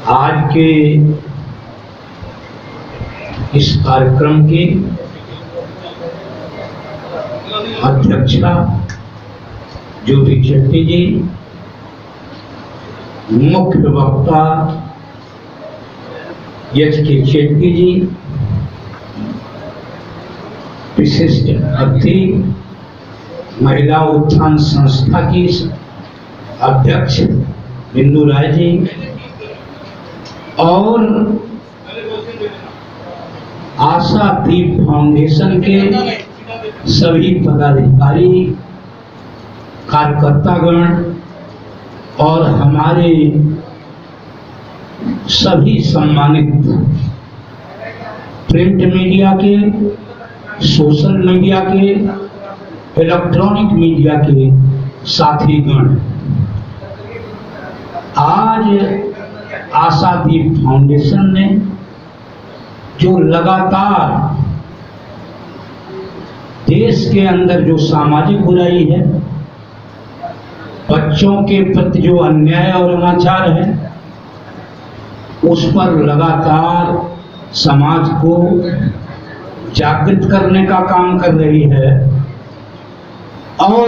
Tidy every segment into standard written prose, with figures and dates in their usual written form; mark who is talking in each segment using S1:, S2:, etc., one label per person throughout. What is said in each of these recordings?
S1: आज के इस कार्यक्रम की अध्यक्षता ज्योति शेट्टी जी, मुख्य वक्ता एच.के. शेट्टी जी, विशिष्ट अतिथि महिला उत्थान संस्था की अध्यक्ष बिंदु राय जी और आशादीप फाउंडेशन के सभी पदाधिकारी, कार्यकर्तागण और हमारे सभी सम्मानित प्रिंट मीडिया के, सोशल मीडिया के, इलेक्ट्रॉनिक मीडिया के साथीगण, आज आशादीप फाउंडेशन ने जो लगातार देश के अंदर जो सामाजिक बुराई है, बच्चों के प्रति जो अन्याय और अनाचार है, उस पर लगातार समाज को जागृत करने का काम कर रही है और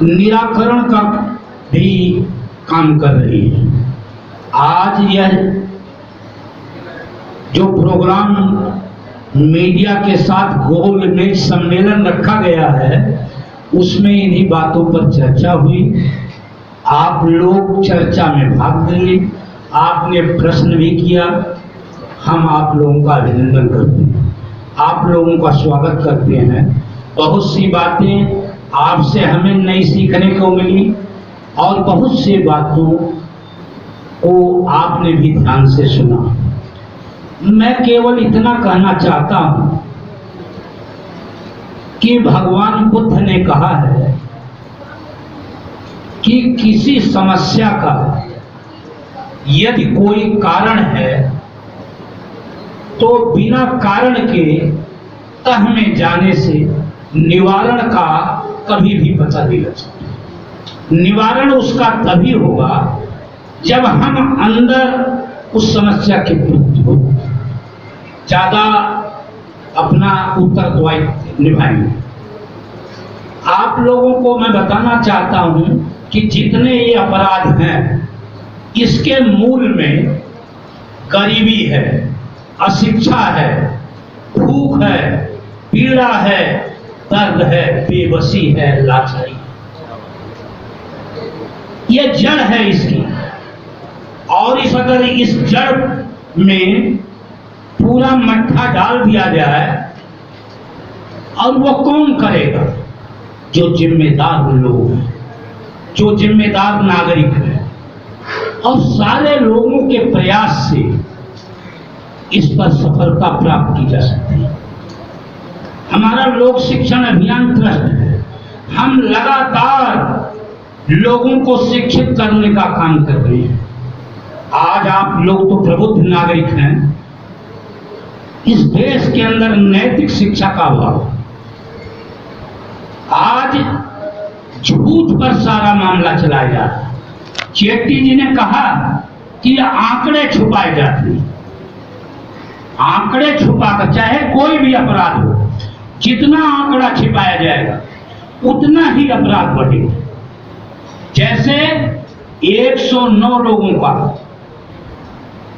S1: निराकरण का भी काम कर रही है। आज यह जो प्रोग्राम मीडिया के साथ गोल मेज सम्मेलन रखा गया है, उसमें इन्हीं बातों पर चर्चा हुई। आप लोग चर्चा में भाग लिए, आपने प्रश्न भी किया। हम आप लोगों का अभिनंदन करते हैं, आप लोगों का स्वागत करते हैं। बहुत सी बातें आपसे हमें नई सीखने को मिली और बहुत सी बातों को आपने भी ध्यान से सुना। मैं केवल इतना कहना चाहता हूं कि भगवान बुद्ध ने कहा है कि किसी समस्या का यदि कोई कारण है तो बिना कारण के तह में जाने से निवारण का कभी भी पता नहीं लग सकता। निवारण उसका तभी होगा जब हम अंदर उस समस्या के प्रति हो ज्यादा अपना उत्तरदायित्व निभाएंगे। आप लोगों को मैं बताना चाहता हूं कि जितने ये अपराध हैं, इसके मूल में गरीबी है, अशिक्षा है, भूख है, पीड़ा है, दर्द है, बेबसी है, लाचारी। ये जड़ है इसकी। और अगर इस जड़ में पूरा मट्ठा डाल दिया जाए, और वो कौन करेगा? जो जिम्मेदार लोग हैं, जो जिम्मेदार नागरिक हैं, और सारे लोगों के प्रयास से इस पर सफलता प्राप्त की जा सकती है। हमारा लोक शिक्षण अभियान ट्रस्ट है। हम लगातार लोगों को शिक्षित करने का काम कर रहे हैं। आज आप लोग तो प्रबुद्ध नागरिक हैं। इस देश के अंदर नैतिक शिक्षा का अभाव। आज झूठ पर सारा मामला चलाया जा रहा है। शेट्टी जी ने कहा कि आंकड़े छुपाए जाते हैं। आंकड़े छुपाकर, चाहे कोई भी अपराध हो, जितना आंकड़ा छिपाया जाएगा उतना ही अपराध बढ़ेगा। जैसे 109 लोगों का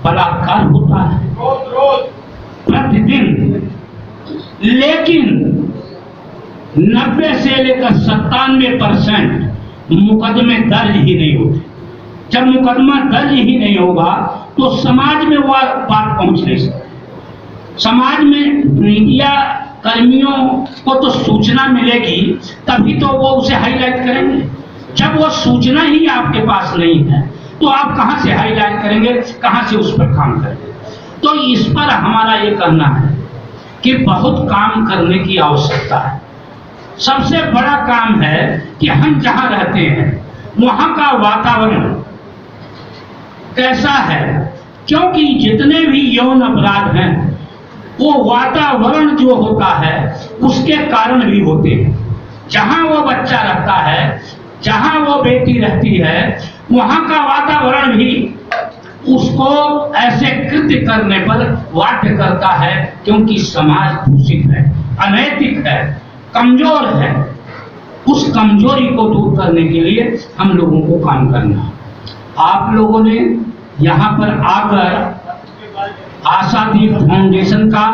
S1: बलात्कार होता है प्रतिदिन, लेकिन 90 से लेकर 97% मुकदमे दर्ज ही नहीं होते। जब मुकदमा दर्ज ही नहीं होगा तो समाज में वह बात पहुंच नहीं सकती। समाज में मीडिया कर्मियों को तो सूचना मिलेगी, तभी तो वो उसे हाईलाइट करेंगे। जब वो सूचना ही आपके पास नहीं है तो आप कहां से हाईलाइट करेंगे, कहां से उस पर काम करेंगे? तो इस पर हमारा ये कहना है कि बहुत काम करने की आवश्यकता है। सबसे बड़ा काम है कि हम जहां रहते हैं वहां का वातावरण कैसा है, क्योंकि जितने भी यौन अपराध हैं वो वातावरण जो होता है उसके कारण भी होते हैं। जहां वो बच्चा रहता है जहां वो बेटी रहती है वहां का वातावरण भी उसको ऐसे कृत्य करने पर बाध्य करता है, क्योंकि समाज दूषित है, अनैतिक है, कमजोर है। उस कमजोरी को दूर करने के लिए हम लोगों को काम करना है। आप लोगों ने यहाँ पर आकर आशादीप फाउंडेशन का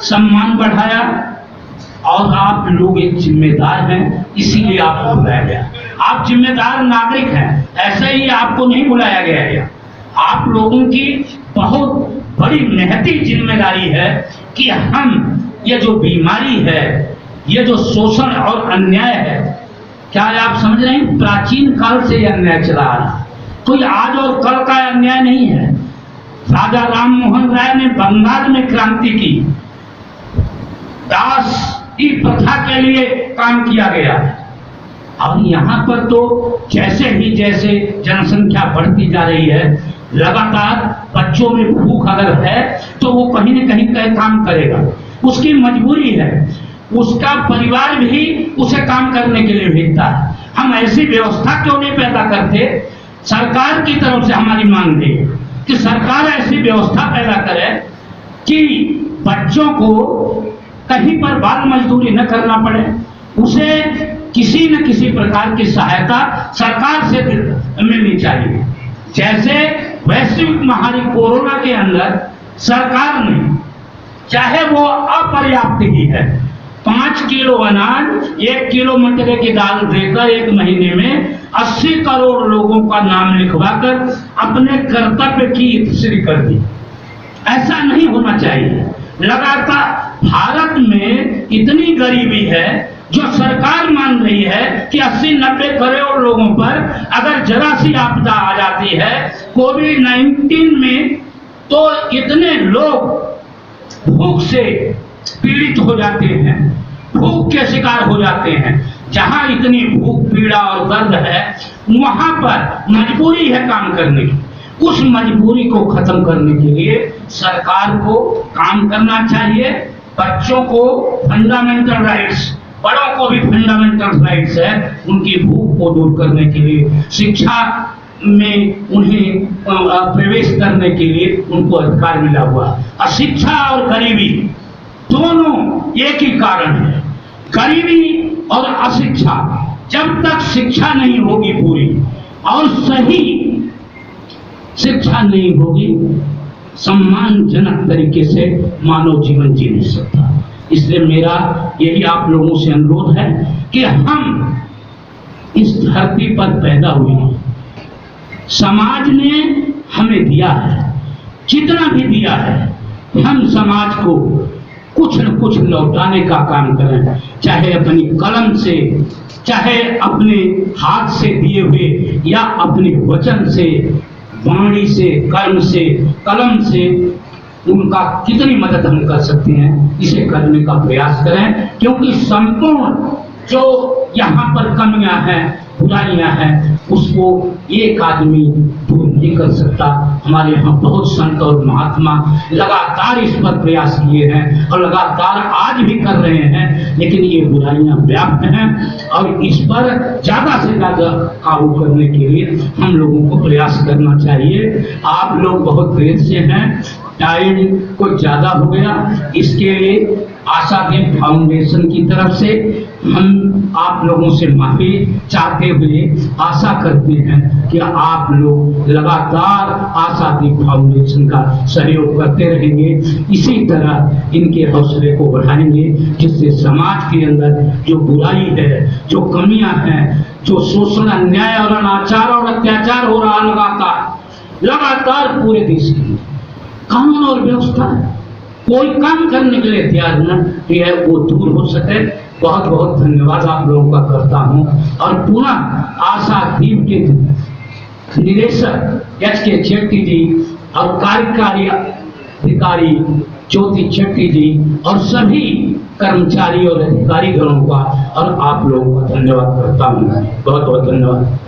S1: सम्मान बढ़ाया और आप लोग एक जिम्मेदार हैं, इसीलिए आपको बुलाया गया। आप जिम्मेदार नागरिक हैं, ऐसे ही आपको नहीं बुलाया गया। आप लोगों की बहुत बड़ी महती जिम्मेदारी है कि हम ये जो बीमारी है, ये जो शोषण और अन्याय है, क्या आप समझ रहे हैं? प्राचीन काल से यह अन्याय चला आ रहा है, कोई आज और कल का अन्याय नहीं है। राजा राम मोहन राय ने बंगाल में क्रांति की, दास की प्रथा के लिए काम किया गया। और यहाँ पर तो जैसे जनसंख्या बढ़ती जा रही है, लगातार बच्चों में भूख अगर है तो वो कहीं न कहीं काम करेगा, उसकी मजबूरी है, उसका परिवार भी उसे काम करने के लिए भेजता है। हम ऐसी व्यवस्था क्यों नहीं पैदा करते? सरकार की तरफ से हमारी मांग है कि सरकार ऐसी व्यवस्था पैदा करे कि बच्चों को कहीं पर बाल मजदूरी न करना पड़े, उसे किसी न किसी प्रकार की सहायता सरकार से मिलनी चाहिए। जैसे वैश्विक महामारी कोरोना के अंदर सरकार ने, चाहे वो अपर्याप्त ही है, 5 किलो अनाज, 1 किलो मटर की दाल देकर एक महीने में 80 करोड़ लोगों का नाम लिखवाकर अपने कर्तव्य की इतश्री कर दी। ऐसा नहीं होना चाहिए। लगातार भारत में इतनी गरीबी है जो सरकार मान रही है कि 80-90 करोड़ लोगों पर अगर जरा सी आपदा आ जाती है कोविड-19 में, तो इतने लोग भूख से पीड़ित हो जाते हैं, भूख के शिकार हो जाते हैं। जहां इतनी भूख, पीड़ा और दर्द है, वहां पर मजबूरी है काम करने की। उस मजबूरी को खत्म करने के लिए सरकार को काम करना चाहिए। बच्चों को फंडामेंटल राइट्स, बड़ों को भी फंडामेंटल राइट्स है, उनकी भूख को दूर करने के लिए, शिक्षा में उन्हें प्रवेश करने के लिए उनको अधिकार मिला हुआ। अशिक्षा और गरीबी दोनों एक ही कारण है। गरीबी और अशिक्षा, जब तक शिक्षा नहीं होगी पूरी और सही शिक्षा नहीं होगी, सम्मानजनक तरीके से मानव जीवन जी नहीं सकता। इसलिए मेरा यही आप लोगों से अनुरोध है कि हम इस धरती पर पैदा हुए हैं, समाज ने हमें दिया है, जितना भी दिया है, हम समाज को कुछ न कुछ लौटाने का काम करें, चाहे अपनी कलम से, चाहे अपने हाथ से दिए हुए, या अपने वचन से, वाणी से, कर्म से, कलम से उनका कितनी मदद हम कर सकते हैं, इसे करने का प्रयास करें। क्योंकि संपूर्ण जो यहाँ पर कमियां हैं, बुराइयां हैं, उसको एक आदमी दूर नहीं कर सकता। हमारे यहाँ बहुत संत और महात्मा लगातार इस पर प्रयास किए हैं और लगातार आज भी कर रहे हैं, लेकिन ये बुराइयां व्याप्त हैं और इस पर ज्यादा से ज्यादा काबू करने के लिए हम लोगों को प्रयास करना चाहिए। आप लोग बहुत देर से हैं, टाइम कुछ ज्यादा हो गया, इसके लिए आशादीप फाउंडेशन की तरफ से हम आप लोगों से माफी चाहते हुए आशा करते हैं कि आप लोग लगातार आशादीप फाउंडेशन का सहयोग करते रहेंगे, इसी तरह इनके हौसले को बढ़ाएंगे, जिससे समाज के अंदर जो बुराई है, जो कमियां हैं, जो शोषण, अन्याय और अनाचार और अत्याचार हो रहा लगातार पूरे देश में, कानून और व्यवस्था कोई काम करने के लिए तैयार न है, वो दूर हो सके। बहुत बहुत धन्यवाद आप लोगों का करता हूं और पुनः आशादीप के निदेशक एच.के. शेट्टी जी और कार्यकारी अधिकारी ज्योति शेट्टी जी और सभी कर्मचारी और अधिकारी गणों का और आप लोगों का धन्यवाद करता हूं। बहुत बहुत धन्यवाद।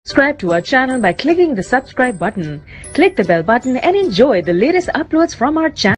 S2: Subscribe to our channel by clicking the subscribe button. Click the bell button and enjoy the latest uploads from our channel.